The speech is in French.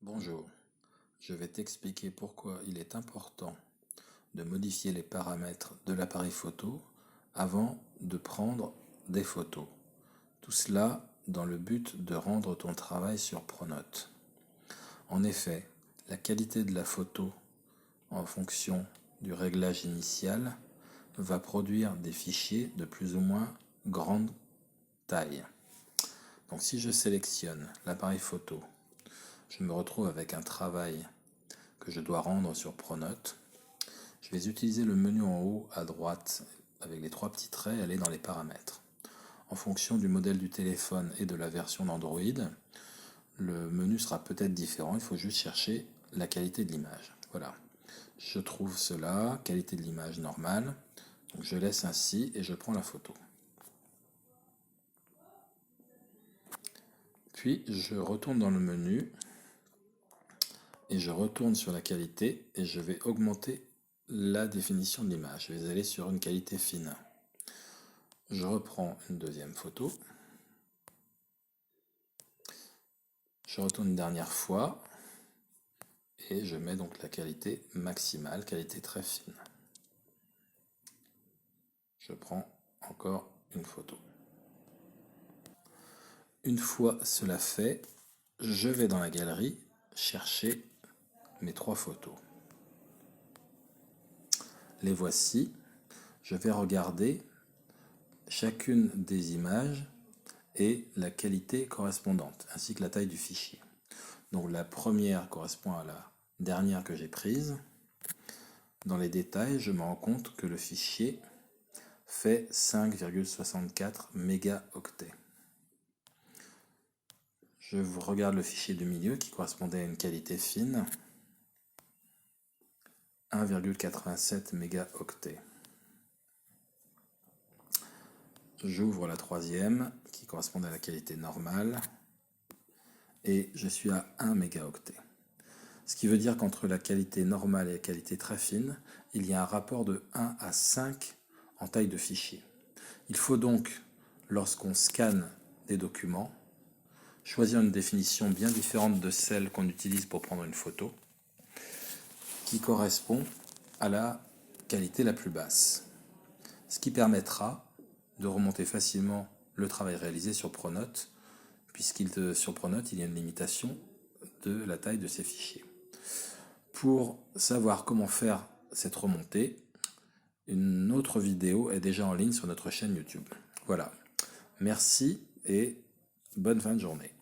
Bonjour, je vais t'expliquer pourquoi il est important de modifier les paramètres de l'appareil photo avant de prendre des photos. Tout cela dans le but de rendre ton travail sur Pronote. En effet, la qualité de la photo en fonction du réglage initial va produire des fichiers de plus ou moins grande taille. Donc si je sélectionne l'appareil photo, je me retrouve avec un travail que je dois rendre sur Pronote. Je vais utiliser le menu en haut à droite avec les trois petits traits, aller dans les paramètres. En fonction du modèle du téléphone et de la version d'Android, le menu sera peut-être différent, il faut juste chercher la qualité de l'image. Voilà, je trouve cela, qualité de l'image normale, donc je laisse ainsi et je prends la photo. Puis je retourne dans le menu et je retourne sur la qualité et je vais augmenter la définition de l'image. Je vais aller sur une qualité fine. Je reprends une deuxième photo. Je retourne une dernière fois et je mets donc la qualité maximale, qualité très fine. Je prends encore une photo. Une fois cela fait, je vais dans la galerie chercher mes trois photos. Les voici. Je vais regarder chacune des images et la qualité correspondante, ainsi que la taille du fichier. Donc la première correspond à la dernière que j'ai prise. Dans les détails, je me rends compte que le fichier fait 5,64 mégaoctets. Je regarde le fichier du milieu qui correspondait à une qualité fine, 1,87 mégaoctets. J'ouvre la troisième qui correspondait à la qualité normale et je suis à 1 mégaoctet. Ce qui veut dire qu'entre la qualité normale et la qualité très fine, il y a un rapport de 1 à 5 en taille de fichier. Il faut donc, lorsqu'on scanne des documents, choisir une définition bien différente de celle qu'on utilise pour prendre une photo, qui correspond à la qualité la plus basse. Ce qui permettra de remonter facilement le travail réalisé sur Pronote, sur Pronote, il y a une limitation de la taille de ces fichiers. Pour savoir comment faire cette remontée, une autre vidéo est déjà en ligne sur notre chaîne YouTube. Voilà, merci et bonne fin de journée.